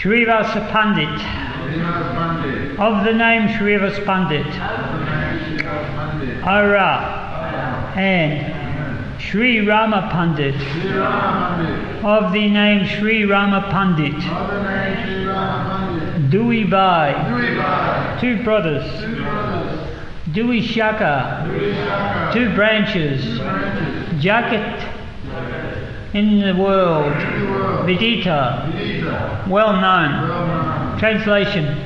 Srivasa Pandit, of the name Srivas Pandit, Ara, and Sri Rama Pandit, of the name Sri Rama Pandit, Dui Bhai, two brothers, Dui Shaka, two branches, Jagat in the world, Vidita, well known. Translation: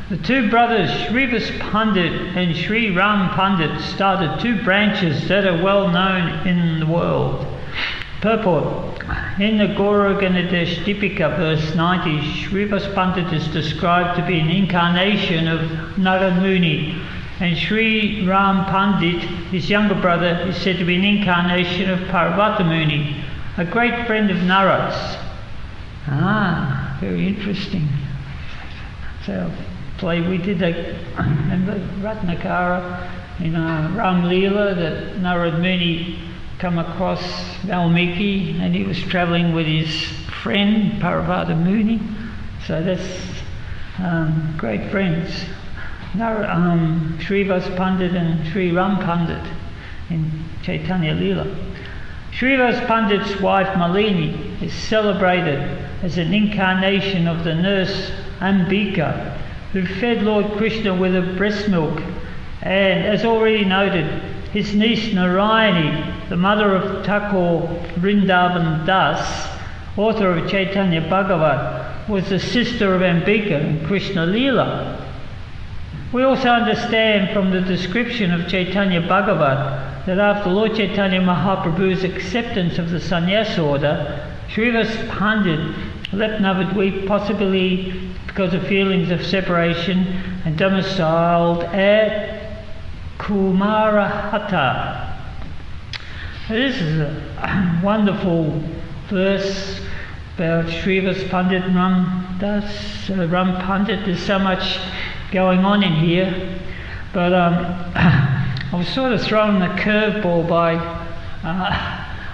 the two brothers Srivas Pandit and Sri Ram Pandit started two branches that are well known in the world. Purport: in the Gaura Ganadesh Dipika verse 90, Srivas Pandit is described to be an incarnation of Narad Muni, and Sri Ram Pandit, his younger brother, is said to be an incarnation of Parvata Muni, a great friend of Narad's. Ah, very interesting. So we did remember Ratnakara in Adi-lila, that Narad Muni come across Valmiki and he was travelling with his friend Parvata Muni. So that's great friends. Srivas Pandit and Sri Ram Pandit in Chaitanya Lila. Srivas Pandit's wife Malini is celebrated as an incarnation of the nurse Ambika, who fed Lord Krishna with her breast milk, and as already noted, his niece Narayani, the mother of Thakur Vrindavan Das, author of Chaitanya Bhagavat, was the sister of Ambika in Krishna Lila. We also understand from the description of Chaitanya Bhagavat that after Lord Chaitanya Mahaprabhu's acceptance of the sannyas order, Srivas Pandit left Navadvip, possibly because of feelings of separation, and domiciled at Kumarahata. This is a wonderful verse about Srivas Pandit and Ram Pandit. There's so much going on in here, but I was sort of thrown a curveball by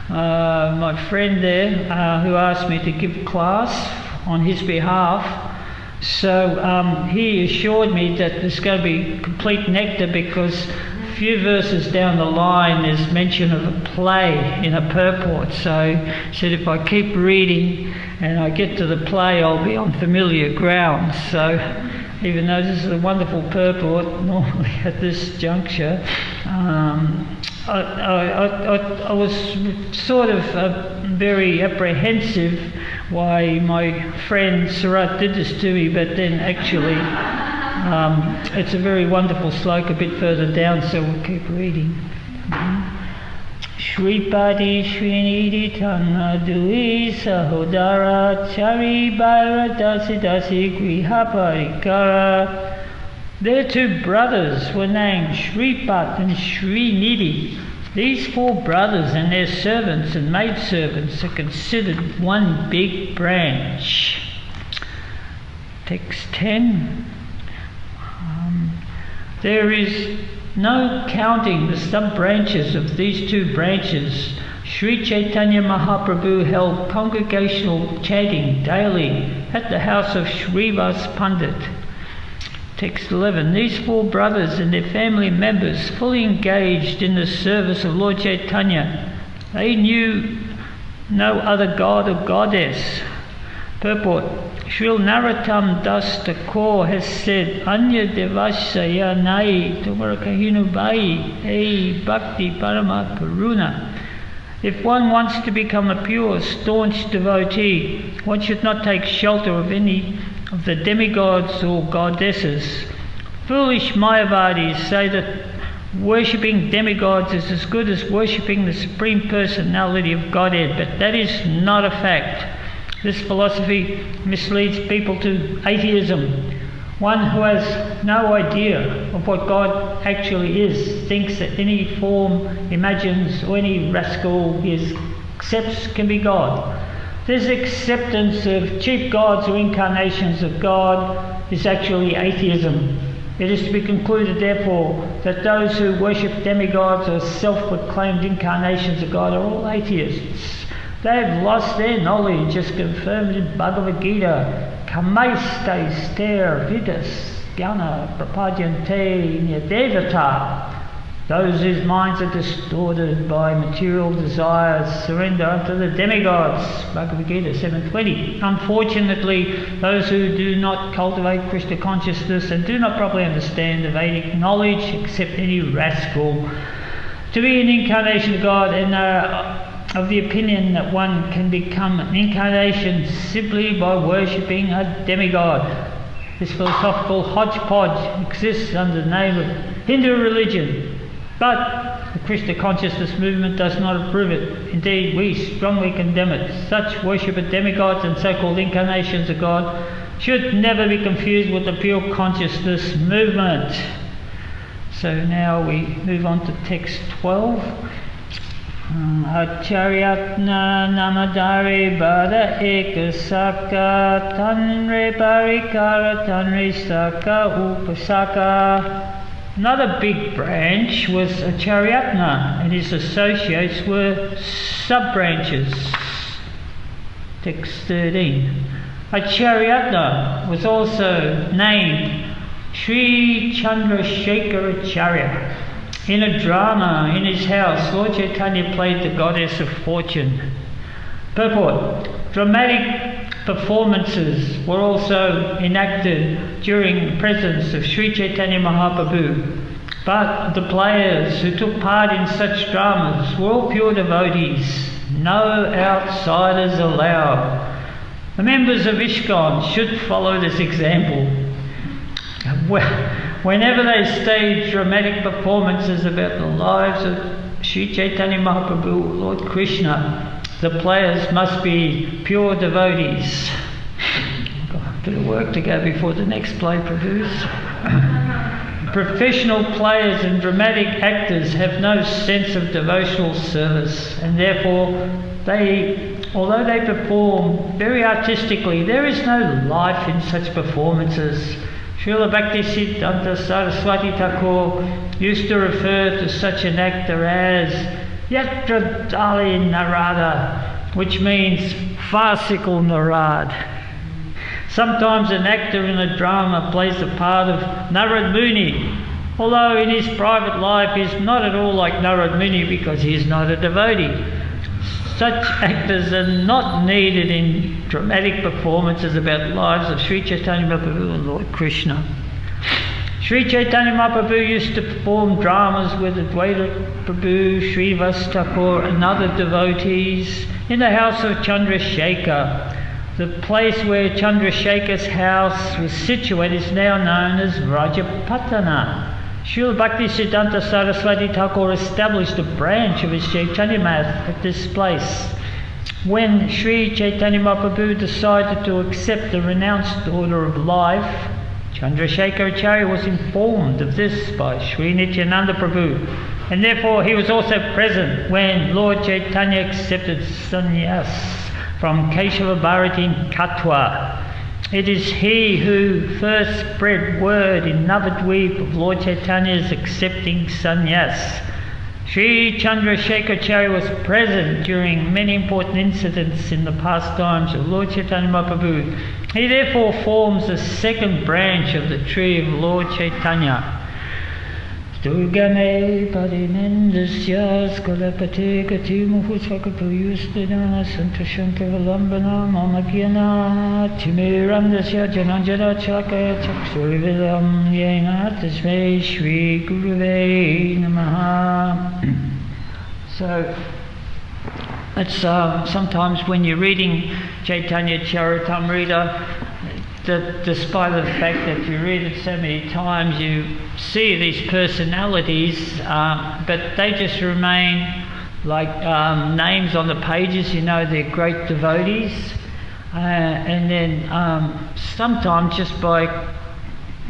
my friend there who asked me to give class on his behalf. So he assured me that there's going to be complete nectar, because a few verses down the line there's mention of a play in a purport. So he said if I keep reading and I get to the play, I'll be on familiar ground. So even though this is a wonderful purport, normally at this juncture, I was sort of very apprehensive why my friend Surat did this to me, but then actually it's a very wonderful sloka a bit further down, so we'll keep reading. Shripati Srinidhi Tanna Dui Sahodara Chari Bhaira Dasi Dasi Griha Parikara. Their two brothers were named Shripat and Srinidhi. These four brothers and their servants and maidservants are considered one big branch. Text 10. There is no counting the sub-branches of these two branches. Sri Chaitanya Mahaprabhu held congregational chanting daily at the house of Srivas Pandit. Text 11. These four brothers and their family members fully engaged in the service of Lord Chaitanya. They knew no other god or goddess. Purport. Sril Narottam Das Thakur has said, Anya Devasaya Nai Tumarakahinu Bai Ei Bhakti Parama Karuna. If one wants to become a pure, staunch devotee, one should not take shelter of any of the demigods or goddesses. Foolish Mayavadis say that worshipping demigods is as good as worshipping the Supreme Personality of Godhead, but that is not a fact. This philosophy misleads people to atheism. One who has no idea of what God actually is thinks that any form, imagines, or any rascal he accepts can be God. This acceptance of cheap gods or incarnations of God is actually atheism. It is to be concluded, therefore, that those who worship demigods or self-proclaimed incarnations of God are all atheists. They have lost their knowledge, as confirmed in Bhagavad Gita. kamaiste ster vidas jnana prapadyante nyadevata. Those whose minds are distorted by material desires surrender unto the demigods. Bhagavad Gita 7:20. Unfortunately, those who do not cultivate Krishna consciousness and do not properly understand the Vedic knowledge accept any rascal to be an incarnation of God, and of the opinion that one can become an incarnation simply by worshipping a demigod. This philosophical hodgepodge exists under the name of Hindu religion, but the Krishna consciousness movement does not approve it. Indeed, we strongly condemn it. Such worship of demigods and so-called incarnations of God should never be confused with the pure consciousness movement. So now we move on to text 12. Acharyatna namadare bada ekasaka tanre parikara tanre saka upasaka. Another big branch was Acharyatna, and his associates were sub-branches. Text 13. Acharyatna was also named Sri Chandrasekharacharya. In a drama in his house, Lord Chaitanya played the goddess of fortune. Purport: dramatic performances were also enacted during the presence of Sri Chaitanya Mahaprabhu, but the players who took part in such dramas were all pure devotees, no outsiders allowed. The members of ISKCON should follow this example. Whenever they stage dramatic performances about the lives of Sri Chaitanya Mahaprabhu or Lord Krishna, the players must be pure devotees. Got a bit of work to go before the next play, Prabhus. Professional players and dramatic actors have no sense of devotional service, and therefore although they perform very artistically, there is no life in such performances. Srila Bhaktisiddhanta Saraswati Thakur used to refer to such an actor as Yatra Dali Narada, which means farcical Narad. Sometimes an actor in a drama plays the part of Narad Muni, although in his private life he is not at all like Narad Muni because he is not a devotee. Such actors are not needed in dramatic performances about the lives of Sri Chaitanya Mahaprabhu and Lord Krishna. Sri Chaitanya Mahaprabhu used to perform dramas with Advaita Prabhu, Sri Vasu Thakur and other devotees in the house of Chandrasekhar. The place where Chandrasekhar's house was situated is now known as Rajapatana. Srila Bhaktisiddhanta Saraswati Thakur established a branch of his Chaitanya Math at this place. When Sri Chaitanya Mahaprabhu decided to accept the renounced order of life, Chandrasekharacharya was informed of this by Sri Nityananda Prabhu, and therefore he was also present when Lord Chaitanya accepted sannyas from Keshava Bharati in Katwa. It is he who first spread word in Navadvip of Lord Chaitanya's accepting sannyas. Sri Chandrasekharacharya was present during many important incidents in the pastimes of Lord Chaitanya Mahaprabhu. He therefore forms the second branch of the tree of Lord Chaitanya. Durgame parinendasya skalapate gati muhusvakapayustadana santasham pravalambana mamagyana timirandasya jananjana chakaya chaksurvilam yena tasmai Shri Guruve Namaha. So it's sometimes when you're reading Chaitanya Charitamrita, that despite the fact that you read it so many times, you see these personalities, but they just remain like names on the pages. You know, they're great devotees, and then sometimes just by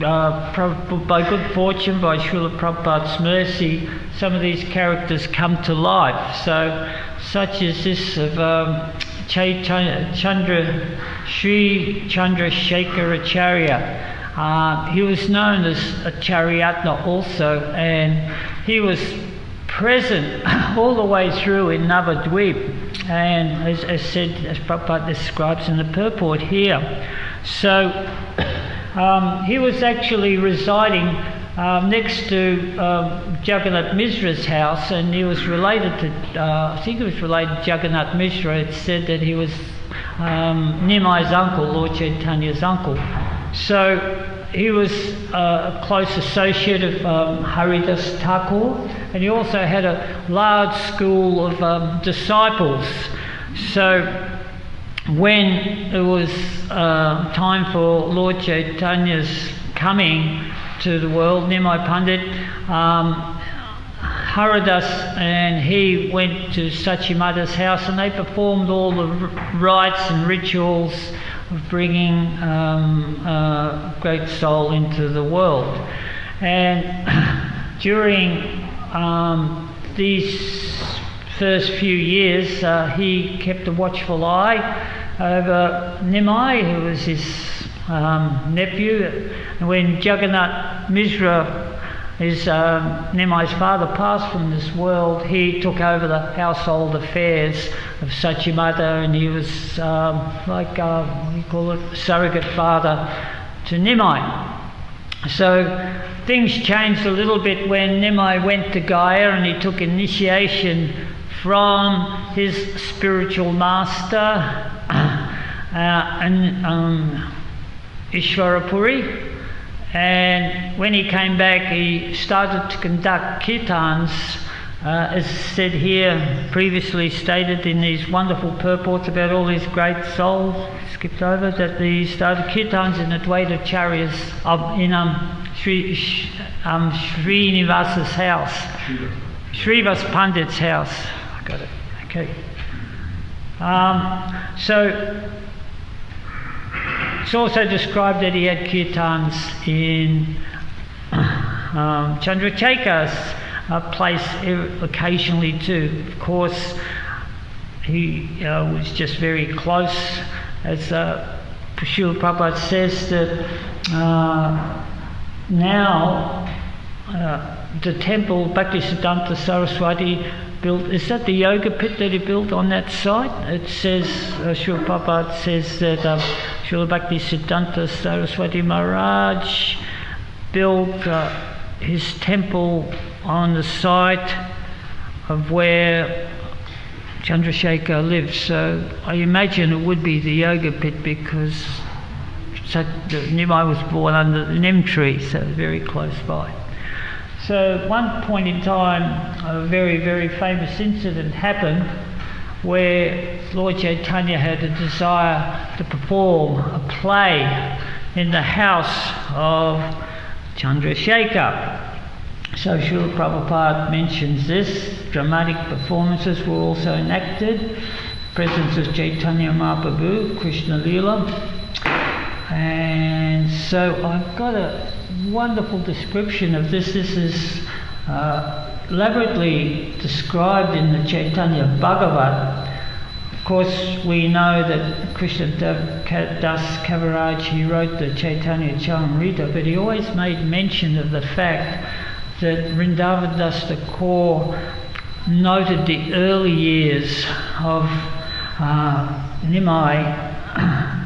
good fortune, by Srila Prabhupada's mercy, some of these characters come to life. So, such as this of Sri Chandrasekharacharya. He was known as Acharyatna also, and he was present all the way through in Navadvip. and as said, as Prabhupada describes in the purport here. So he was actually residing next to Jagannath Mishra's house, and he was related to, I think he was related to Jagannath Mishra. It said that he was Nimai's uncle, Lord Chaitanya's uncle. So he was a close associate of Haridas Thakur, and he also had a large school of disciples. So when it was time for Lord Chaitanya's coming to the world, Nimai Pandit, Haridas and he went to Sachimata's house, and they performed all the rites and rituals of bringing a great soul into the world. And during these first few years, he kept a watchful eye over Nimai, who was his nephew. And when Jagannath Mishra, his Nimai's father, passed from this world, he took over the household affairs of Sachimata, and he was what do you call it, surrogate father to Nimai. So things changed a little bit when Nimai went to Gaya, and he took initiation from his spiritual master Ishwarapuri. And when he came back, he started to conduct kirtans, as said here, previously stated in these wonderful purports about all these great souls. Skipped over that he started kirtans in Advaita Charya's in Srinivasa's house, Srivas Pandit's house. I got it. Okay. So it's also described that he had kirtans in Chandrasekhar's place occasionally too. Of course, he was just very close, as Srila Prabhupada says that now the temple Bhaktisiddhanta Saraswati built, is that the yoga pit that he built on that site? It says, Srila Prabhupada says that Srila Bhaktisiddhanta Saraswati Maharaj built his temple on the site of where Chandrasekhar lived. So I imagine it would be the yoga pit, because Nimai was born under the Nim tree, so very close by. So at one point in time, a very, very famous incident happened where Lord Chaitanya had a desire to perform a play in the house of Chandrasekhar. So Srila Prabhupada mentions this. Dramatic performances were also enacted. Presence of Chaitanya Mahaprabhu, Krishna Lila. And so I've got a wonderful description of this. This is elaborately described in the Chaitanya Bhagavat. Of course, we know that Krishna Das Kaviraj, he wrote the Chaitanya Charitamrita, but he always made mention of the fact that Vrindavan Das Thakur noted the early years of Nimai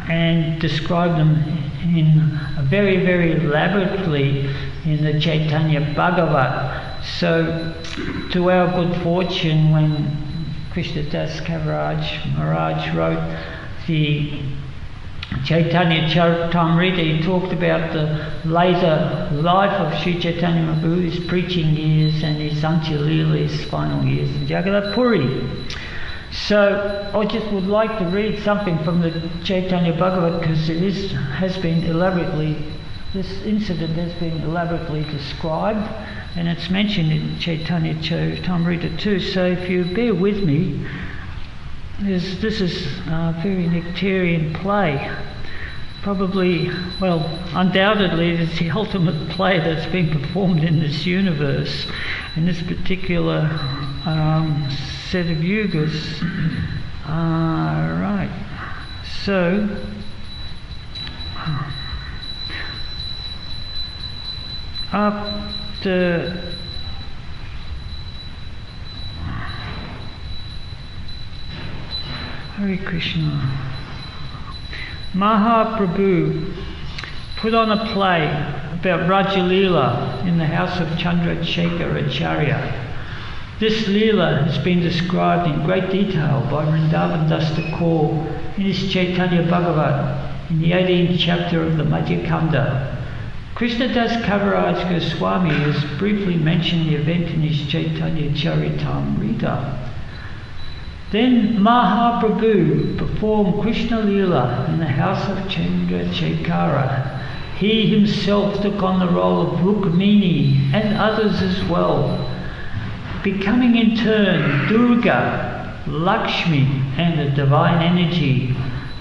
and described them in very, very elaborately in the Chaitanya Bhagavat. So, to our good fortune, when Krishna Das Kaviraj Maharaj wrote the Chaitanya Charitamrita, he talked about the later life of Sri Chaitanya Mahaprabhu, his preaching years and his Adi-lila, his final years in Jagannath Puri. So I just would like to read something from the Chaitanya Bhagavat, because this incident has been elaborately described, and it's mentioned in Chaitanya Charitamrita too. So if you bear with me, this is a very nectarian play. Probably, well, undoubtedly it's the ultimate play that's been performed in this universe, in this particular set of yugas. Right. So, after Hare Krishna. Mahaprabhu put on a play about Adi-lila in the house of Chandrasekhara. This Leela has been described in great detail by Vrindavan Das Thakur in his Chaitanya Bhagavat in the 18th chapter of the Madhya Kanda. Krishna Das Kaviraj Goswami has briefly mentioned the event in his Chaitanya Charitamrita. Then Mahaprabhu performed Krishna Leela in the house of Chandrasekhara. He himself took on the role of Rukmini and others as well, becoming in turn Durga, Lakshmi and the divine energy.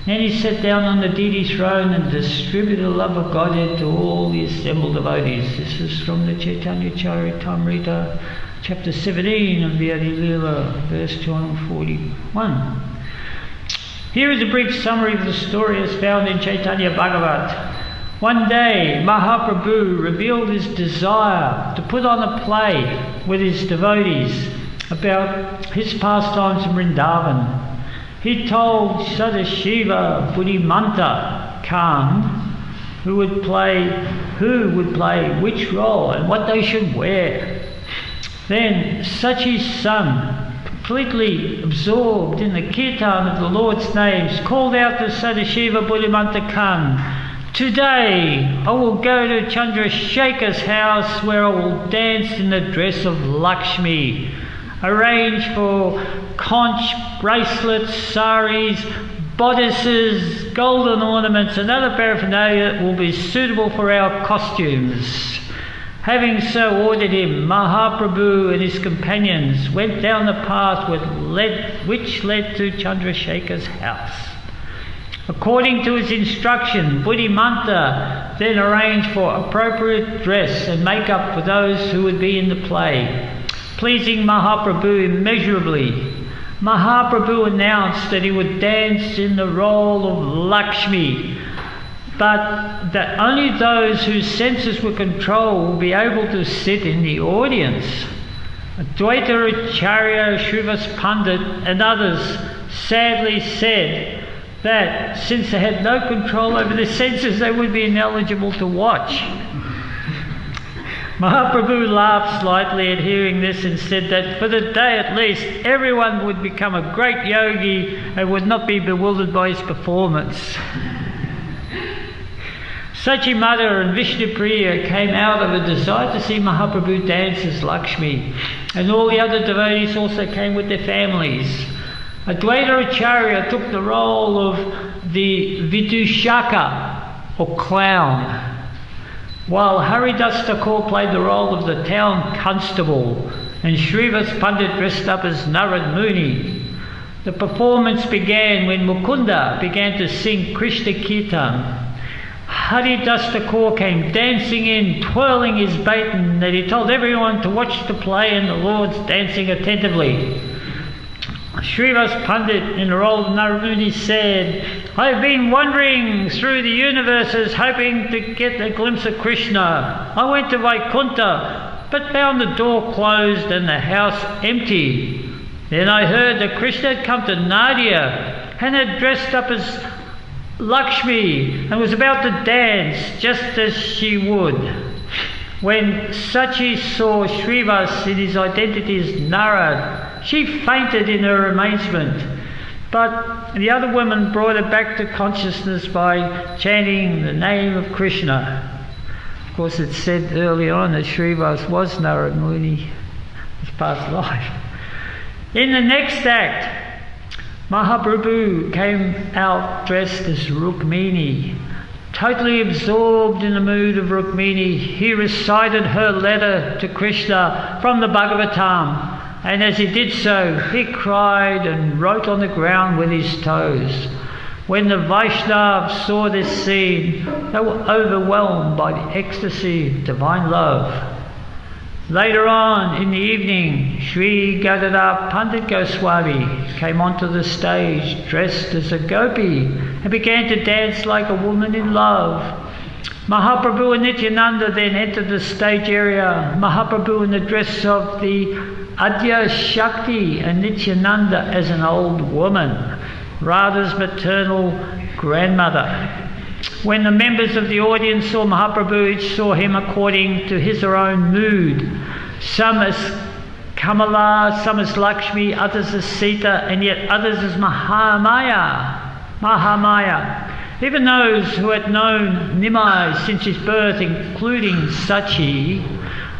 Then he sat down on the deity throne and distributed the love of Godhead to all the assembled devotees. This is from the Chaitanya Charitamrita, chapter 17 of the Adi-lila, verse 241. Here is a brief summary of the story as found in Chaitanya Bhagavat. One day, Mahaprabhu revealed his desire to put on a play with his devotees about his pastimes in Vrindavan. He told Sadashiva Buddhimanta Khan who would play which role and what they should wear. Then Sachi's son, completely absorbed in the kirtan of the Lord's names, called out to Sadashiva Buddhimanta Khan, "Today I will go to Chandrasekhara's house where I will dance in the dress of Lakshmi. Arrange for conch, bracelets, saris, bodices, golden ornaments and other paraphernalia that will be suitable for our costumes." Having so ordered him, Mahaprabhu and his companions went down the path which led to Chandrasekhara's house. According to his instruction, Buddhimanta then arranged for appropriate dress and makeup for those who would be in the play, pleasing Mahaprabhu immeasurably. Mahaprabhu announced that he would dance in the role of Lakshmi, but that only those whose senses were controlled will be able to sit in the audience. Advaita Acharya, Srivas Pandit and others sadly said that since they had no control over their senses, they would be ineligible to watch. Mahaprabhu laughed slightly at hearing this and said that for the day at least, everyone would become a great yogi and would not be bewildered by his performance. Sachimata and Vishnupriya came out of a desire to see Mahaprabhu dance as Lakshmi, and all the other devotees also came with their families. Advaita Acharya took the role of the Vidushaka, or clown, while Haridas Thakur played the role of the town constable, and Srivas Pandit dressed up as Narad Muni. The performance began when Mukunda began to sing Krishna Kirtan. Haridas Thakur came dancing in, twirling his baton, that he told everyone to watch the play and the Lord's dancing attentively. Srivas Pandit, in the role of Narad said, "I have been wandering through the universes hoping to get a glimpse of Krishna. I went to Vaikuntha, but found the door closed and the house empty. Then I heard that Krishna had come to Nadia and had dressed up as Lakshmi and was about to dance just as she would. When Sachi saw Srivas in his identity as Narad, she fainted in her amazement, but the other women brought her back to consciousness by chanting the name of Krishna." Of course, it's said early on that Srivas was Narad Muni, his past life. In the next act, Mahaprabhu came out dressed as Rukmini. Totally absorbed in the mood of Rukmini, he recited her letter to Krishna from the Bhagavatam, and as he did so, he cried and wrote on the ground with his toes. When the Vaishnavas saw this scene, they were overwhelmed by the ecstasy of divine love. Later on in the evening, Sri Gadadhar Pandit Goswami came onto the stage dressed as a gopi and began to dance like a woman in love. Mahaprabhu and Nityananda then entered the stage area. Mahaprabhu in the dress of the Adya Shakti and Nityananda as an old woman. Radha's maternal grandmother. When the members of the audience saw Mahaprabhu, each saw him according to his or own mood. Some as Kamala, some as Lakshmi, others as Sita, and yet others as Mahamaya. Even those who had known Nimai since his birth, including Sachi,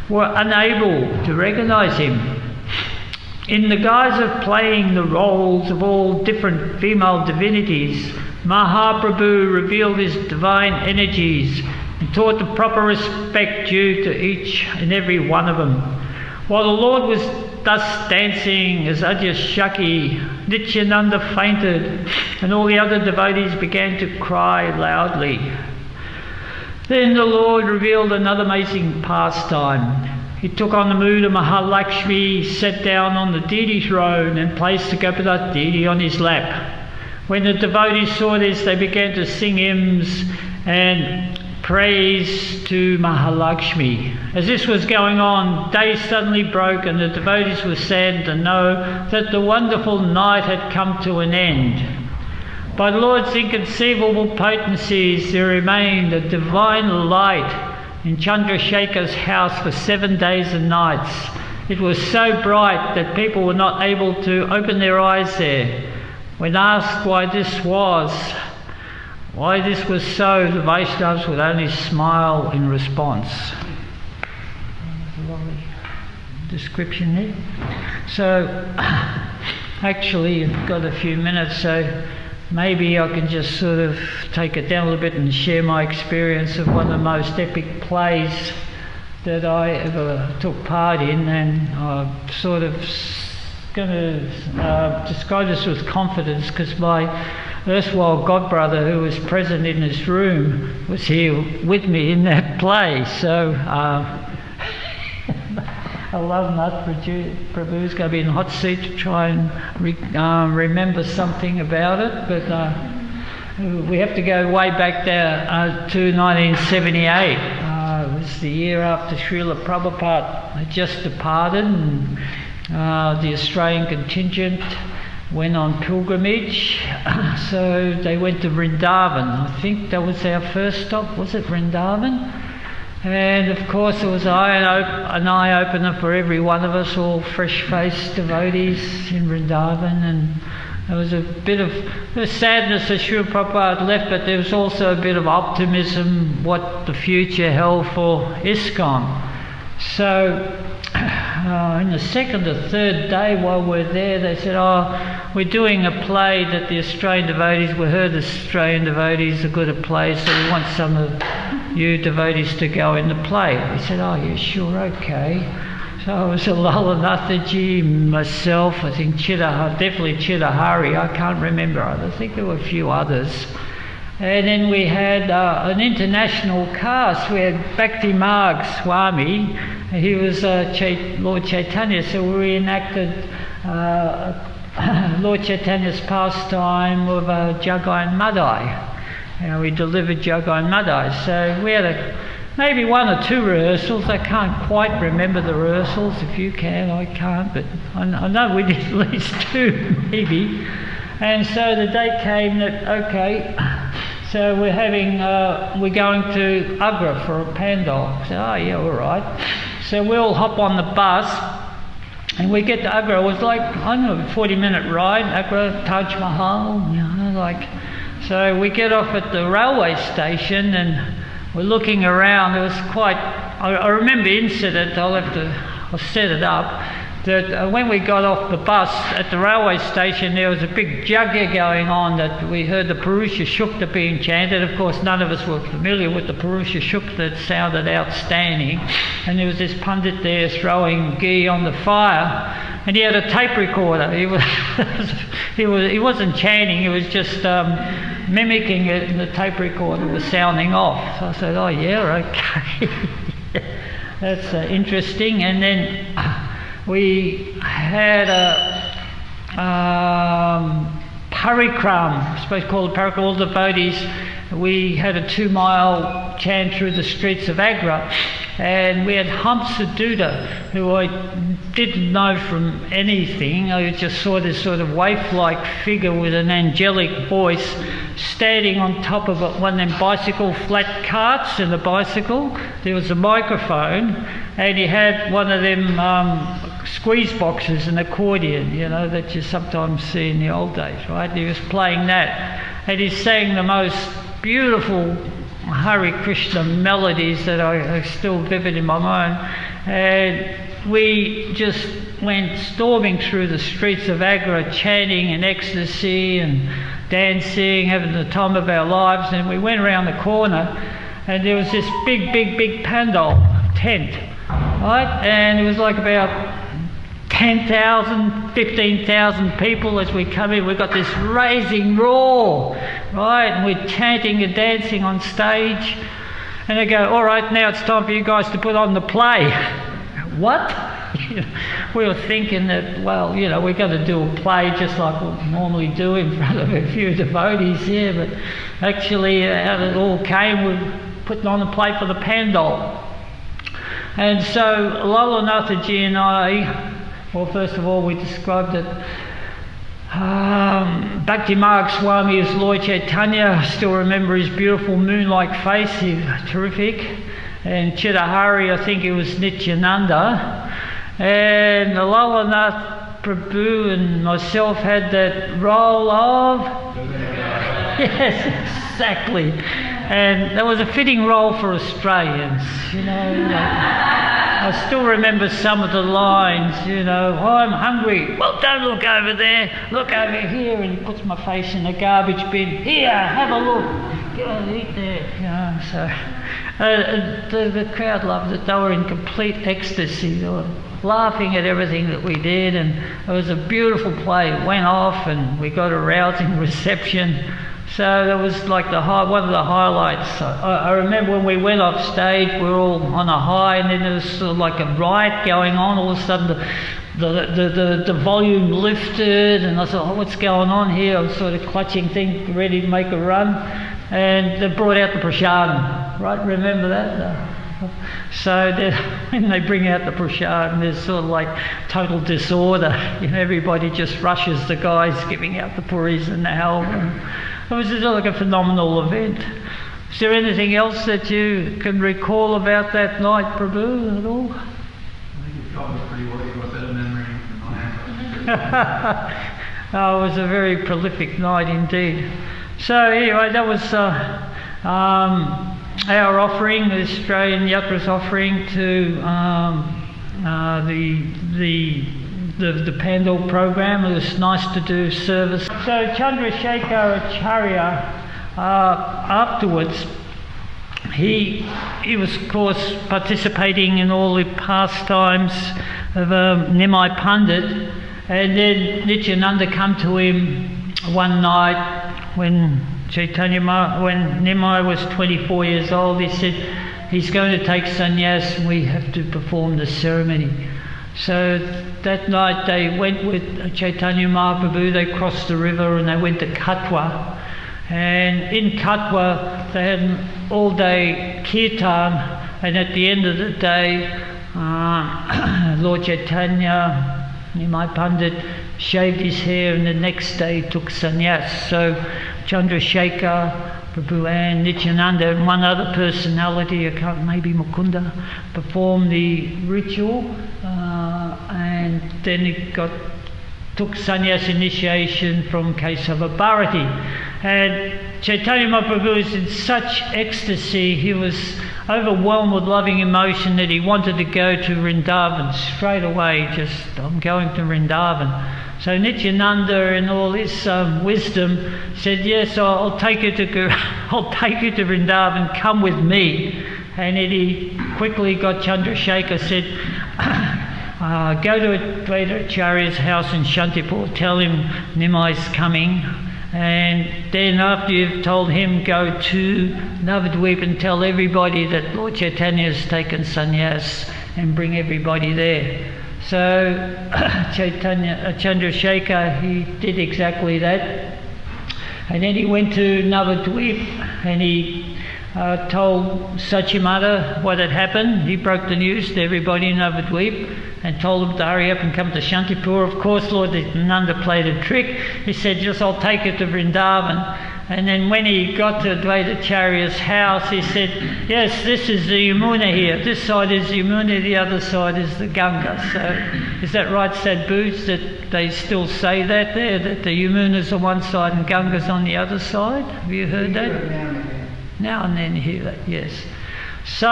were unable to recognize him. In the guise of playing the roles of all different female divinities, Mahaprabhu revealed his divine energies and taught the proper respect due to each and every one of them. While the Lord was thus dancing as Adyashaki, Nityananda fainted and all the other devotees began to cry loudly. Then the Lord revealed another amazing pastime. He took on the mood of Mahalakshmi, sat down on the deity throne and placed the Govardhana deity on his lap. When the devotees saw this, they began to sing hymns and praise to Mahalakshmi. As this was going on, day suddenly broke and the devotees were saddened to know that the wonderful night had come to an end. By the Lord's inconceivable potencies, there remained a divine light in Chandrasekhar's house for 7 days and nights. It was so bright that people were not able to open their eyes there. When asked why this was so, the Vaishnavas would only smile in response. There's a lovely description there. So, actually, I've got a few minutes, so maybe I can just sort of take it down a little bit and share my experience of one of the most epic plays that I ever took part in, and I'm sort of going to describe this with confidence because my erstwhile godbrother, who was present in this room, was here with me in that play. So Alavnath Prabhu's going to be in the hot seat to try and remember something about it, but we have to go way back there to 1978. It was the year after Srila Prabhupada had just departed, and the Australian contingent went on pilgrimage. So they went to Vrindavan. I think that was our first stop. Was it Vrindavan? And of course it was an eye-opener for every one of us, all fresh-faced devotees in Vrindavan, and there was a bit of sadness that Srila Prabhupada had left, but there was also a bit of optimism what the future held for ISKCON. So in the second or third day while we're there, they said, we're doing a play that the Australian devotees, we heard the Australian devotees are good at plays, so we want some of you devotees to go in the play. We said, yeah, sure, okay. So it was Lalanathaji, myself, I think definitely Chidahari, I can't remember, I think there were a few others. And then we had an international cast. We had Bhakti Marg Swami, he was Lord Chaitanya, so we reenacted Lord Chaitanya's pastime of Jagai and Madai. We delivered Jagai and Madai. So we had maybe one or two rehearsals. I can't quite remember the rehearsals. If you can, I can't, but I know we did at least two, maybe. And so the day came that, okay, so we're going to Agra for a pandal. I said, yeah, all right. So we all hop on the bus and we get to Agra. It was like, I don't know, a 40-minute ride, Agra, Taj Mahal, So we get off at the railway station and we're looking around. It was quite, I remember the incident, I'll set it up, that when we got off the bus at the railway station, there was a big yajna going on that we heard the Purusha Shukta being chanted. Of course, none of us were familiar with the Purusha Shukta. It sounded outstanding. And there was this pundit there throwing ghee on the fire, and he had a tape recorder. He wasn't chanting, he was just mimicking it, and the tape recorder was sounding off. So I said, yeah, okay. That's interesting. And then we had a parikram, I suppose called parikram, all the devotees we had a 2-mile chant through the streets of Agra, and we had Hamsaduta, who I didn't know from anything. I just saw this sort of waif-like figure with an angelic voice standing on top of one of them bicycle flat carts in the bicycle. There was a microphone, and he had one of them squeeze boxes, an accordion, you know, that you sometimes see in the old days, right? He was playing that, and he sang the most beautiful Hare Krishna melodies that are still vivid in my mind. And we just went storming through the streets of Agra, chanting in ecstasy and dancing, having the time of our lives. And we went around the corner, and there was this big pandal tent, right? And it was like about 10,000, 15,000 people as we come in. We've got this raising roar, right? And we're chanting and dancing on stage. And they go, all right, now it's time for you guys to put on the play. What? We were thinking that, well, you know, we're going to do a play just like we normally do in front of a few devotees here. But actually, how it all came, we're putting on a play for the pandal. And so Lalanathaji and I, well, first of all, we described it. Bhakti Marg Swami is Lord Chaitanya. I still remember his beautiful moon-like face. He was terrific. And Chidahari, I think it was Nityananda. And Lalanath Prabhu and myself had that role of... Yes, exactly. And that was a fitting role for Australians, you know. I still remember some of the lines, you know, oh, I'm hungry. Well, don't look over there, look over here. And he puts my face in the garbage bin. Here, have a look. Go and eat there. You know, so the crowd loved it. They were in complete ecstasy. They were laughing at everything that we did, and it was a beautiful play. It went off, and we got a rousing reception. So that was like one of the highlights. I remember when we went off stage, we were all on a high, and then there was sort of like a riot going on. All of a sudden, the volume lifted, and I thought, oh, what's going on here? I was sort of clutching things, ready to make a run, and they brought out the prasadam. Right? Remember that? So when they bring out the prasadam, there's sort of like total disorder. You know, everybody just rushes the guys giving out the puris and the halva. It was just like a phenomenal event. Is there anything else that you can recall about that night, Prabhu, at all? I think you've covered pretty well. You've got better memory than I have. Oh, it was a very prolific night indeed. So anyway, that was our offering, the Australian Yatra's offering to the Pandal program. It was nice to do service. So Chandrasekhar Acharya, afterwards, he was of course participating in all the pastimes of Nimai Pandit, and then Nityananda come to him one night when Nimai was 24 years old. He said he's going to take sannyas and we have to perform the ceremony. So that night they went with Chaitanya Mahaprabhu, they crossed the river and they went to Katwa. And in Katwa they had an all-day kirtan, and at the end of the day Lord Chaitanya, Nimai Pandit, shaved his hair, and the next day took sannyas. So Chandrasekhar Prabhu and Nityananda and one other personality, maybe Mukunda, performed the ritual, and then he took sannyas initiation from Kesava Bharati. And Chaitanya Mahaprabhu was in such ecstasy, he was overwhelmed with loving emotion that he wanted to go to Vrindavan straight away. I'm going to Vrindavan. So Nityananda, in all his wisdom, said, "Yes, I'll take you to Vrindavan. Come with me." And then he quickly got Chandrasekhar, said, "Go to Advaita Acharya's house in Shantipur. Tell him Nimai's coming. And then after you've told him, go to Navadvip and tell everybody that Lord Chaitanya has taken sannyas, and bring everybody there." So Chandrasekhar, he did exactly that. And then he went to Navadvip and he told Satyamata what had happened. He broke the news to everybody in Navadvip and told them to hurry up and come to Shantipur. Of course, Lord Nanda played a trick. He said, just I'll take it to Vrindavan. And then when he got to Advaitacharya's house, he said, yes, this is the Yamuna here. This side is the Yamuna, the other side is the Ganga. So is that right, Sadhbhuj, that they still say that there, that the Yamuna's on one side and Ganga's on the other side? Have you heard that? Now and then hear that, yes. So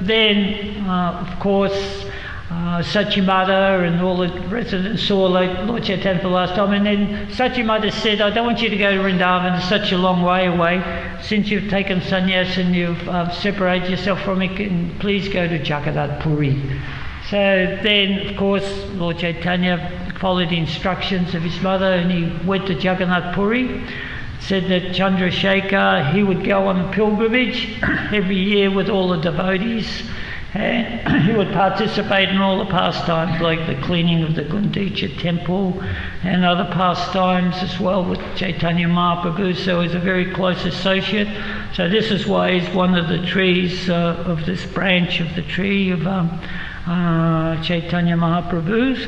then, of course, Satyamata and all the residents saw Lord Chaitanya for the last time, and then Satyamata said, I don't want you to go to Vrindavan, it's such a long way away. Since you've taken sannyas and you've separated yourself from it, please go to Jagannath Puri. So then, of course, Lord Chaitanya followed the instructions of his mother and he went to Jagannath Puri. Said that Chandrasekhar, he would go on pilgrimage every year with all the devotees, and he would participate in all the pastimes like the cleaning of the Gundicha temple and other pastimes as well with Chaitanya Mahaprabhu, so he's a very close associate. So this is why he's one of the trees of this branch of the tree of Chaitanya Mahaprabhu's.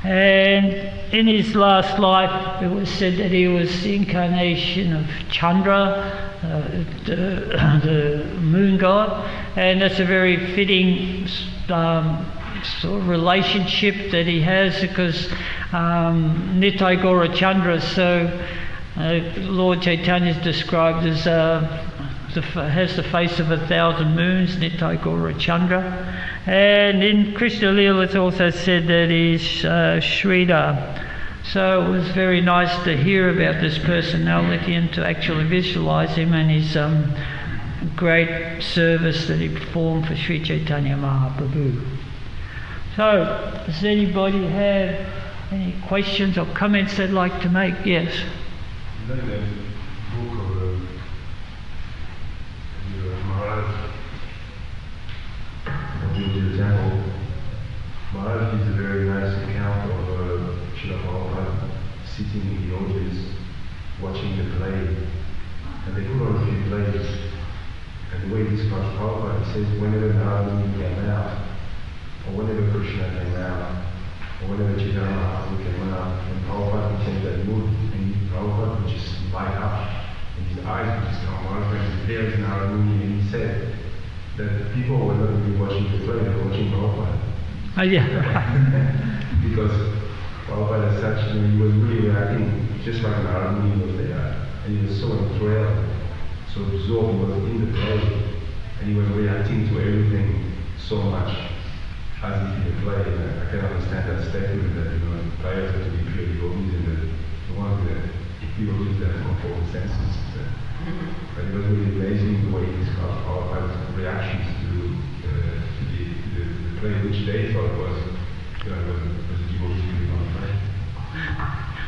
And in his last life, it was said that he was the incarnation of Chandra, the moon god, and that's a very fitting sort of relationship that he has because Nitai Gaura Chandra, so Lord Chaitanya is described as has the face of 1,000 moons, Nitai Gaura Chandra. And in Krishna Lila it's also said that he's Sridhar. So it was very nice to hear about this personality and to actually visualize him and his great service that he performed for Sri Chaitanya Mahaprabhu. So, does anybody have any questions or comments they'd like to make? Yes. You know that book of Maharaj of the temple. Maharaj gives a very nice account of Srila Prabhupada sitting in the audience watching the play, and they put on a few plays, and the way he describes Prabhupada, he says whenever Narayana came out, or whenever Krishna came out, or whenever Chaitanya Mahaprabhu came out, and Prabhupada would take that mood, and Prabhupada would just light up, and his eyes would just come on, and there is Narayana, and he said that people were not really watching the play, they were watching Prabhupada. Oh yeah, right. Because Prabhupada as such, he was really reacting just like Narayana was there, and he was so enthralled, so absorbed, he was in the play, and he was reacting to everything so much as if in the play. And I can understand that statement that players have to be pure devotees, and the ones that devotees that control the senses. But it was really amazing the way he described Prabhupada's reactions to the play, which they thought was a devotee on the play.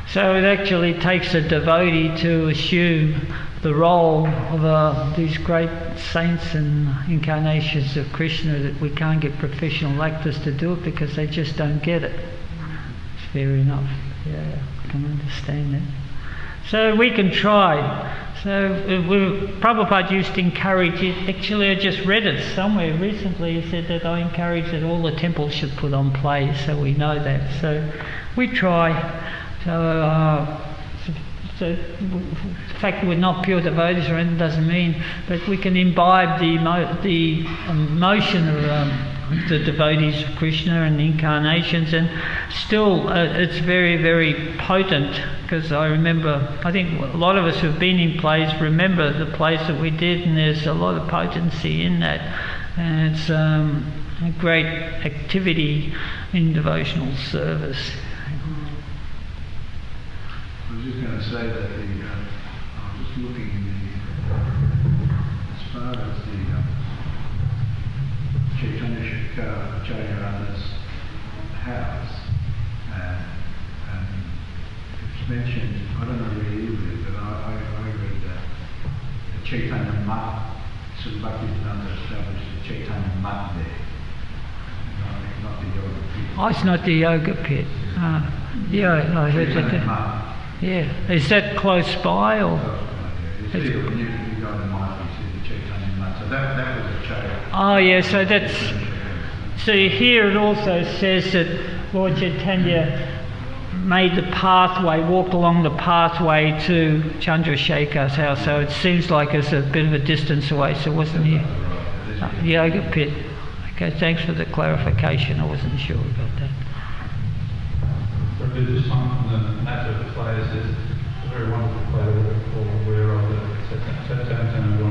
So it actually takes a devotee to assume the role of these great saints and incarnations of Krishna, that we can't get professional actors to do it because they just don't get it. It's fair enough. Yeah, I can understand that. So we can try. So Prabhupada used to encourage it. Actually, I just read it somewhere recently. He said that I encourage that all the temples should put on plays, so we know that. So we try. So the fact that we're not pure devotees or anything doesn't mean, but we can imbibe the emotion of the devotees of Krishna and the incarnations, and still it's very, very potent. Because I remember, I think a lot of us who've been in plays remember the plays that we did, and there's a lot of potency in that, and it's a great activity in devotional service. I was just going to say that I'm just looking as far as the Chaitanya Charitamrita's house, and it's mentioned, I don't know where you read, but I read that the Chaitanya Mat, so Bhaktivedanta established the Chaitanya Mat there, not the yoga pit. Oh, it's not the yoga pit. Yeah, I heard that. Mat. Yeah. Is that close by or? You see, when you go to Mike, you see the Chaitanya Mata. That was a chair. Oh yeah, so that's... See, here it also says that Lord Chaitanya made the pathway, walked along the pathway to Chandrasekhar's house, so it seems like it's a bit of a distance away, so it wasn't here. Yoga pit. Okay, thanks for the clarification, I wasn't sure about that. Religious song from the matter of plays is a very wonderful play that we're all aware of, the Chaitanya by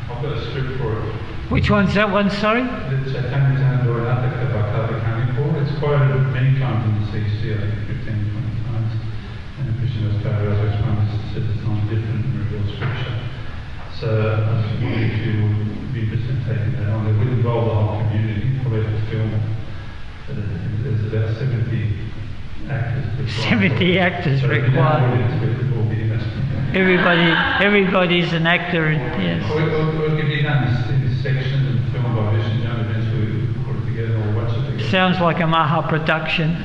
I've got a script for it. Which one's that one, sorry? The Chaitanya by it's quoted many times in the CC, I think 15, 20 times. And Krishna's Kaviraj says it's not different in revealed scripture. So I just wondered if you would be interested in taking that on. It would involve the whole community, probably have to film. There's about 70 actors required. 70 actors required. Everybody's an actor, yes. Or it could be done in sections and filmed by Vision Young events where we put it together or watch it together. Sounds like a Maha production.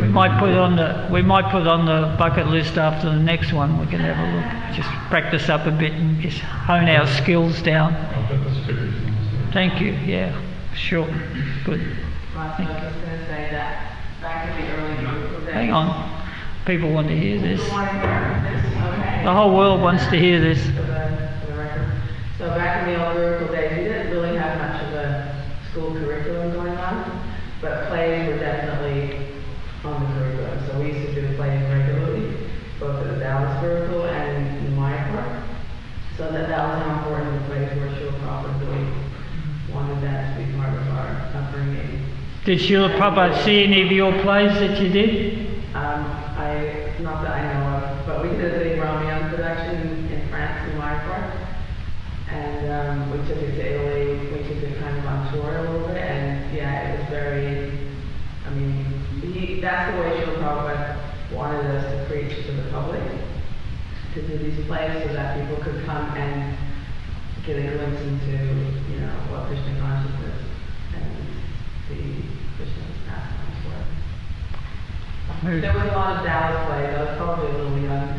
We might put it on the bucket list after the next one. We can have a look. Just practice up a bit and just hone our skills down. Thank you. Yeah, sure. Good. Right, so I was just going to say that back in the early days. Hang on. People want to hear this. People want to hear this? Okay. The whole world wants to hear this. For the record. So back in the old lyrical days, we didn't really have much of a school curriculum going on, but plays were definitely on the curriculum. So we used to do plays regularly, both at the Dallas Miracle and in Mayapur. So that was how important the plays were. Srila Prabhupada really wanted that to be part of our upbringing. Did Srila Prabhupada see any of your plays that you did? Not that I know of, but we did a big Ramyan production in France, in Mayapur. And we took it to Italy, we took it kind of on tour a little bit, and yeah, it was very, that's the way Srila Prabhupada wanted us to preach to the public, to do these plays so that people could come and get a glimpse into, what Krishna consciousness and the Krishna's pastimes were. There was a lot of Dallas plays. I was probably a little young.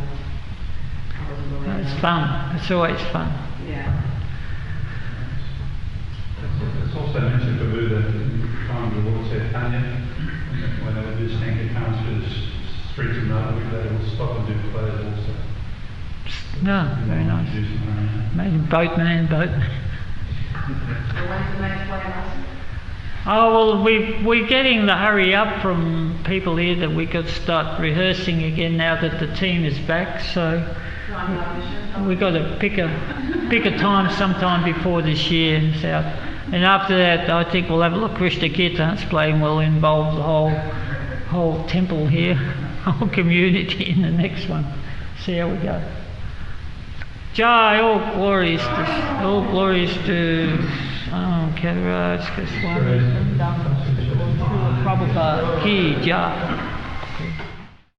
It's fun. It's always fun. Yeah. It's also mentioned Prabhu that in the time of the Lord Chaitanya, when they would do Sankirtans through the streets of Navadvip, they would stop and do plays also. No, very nice. Maybe boatman. So when's the next play, Master? Oh, well, we're getting the hurry up from people here that we could start rehearsing again now that the team is back, so we've got to pick a time sometime before this year. So, and after that, I think we'll have a look. Krishna Kirtan's playing will involve the whole temple here, whole community in the next one. See how we go. Jai, all glories to Kaviraj, Swami, Prabhupada, Ki Jai.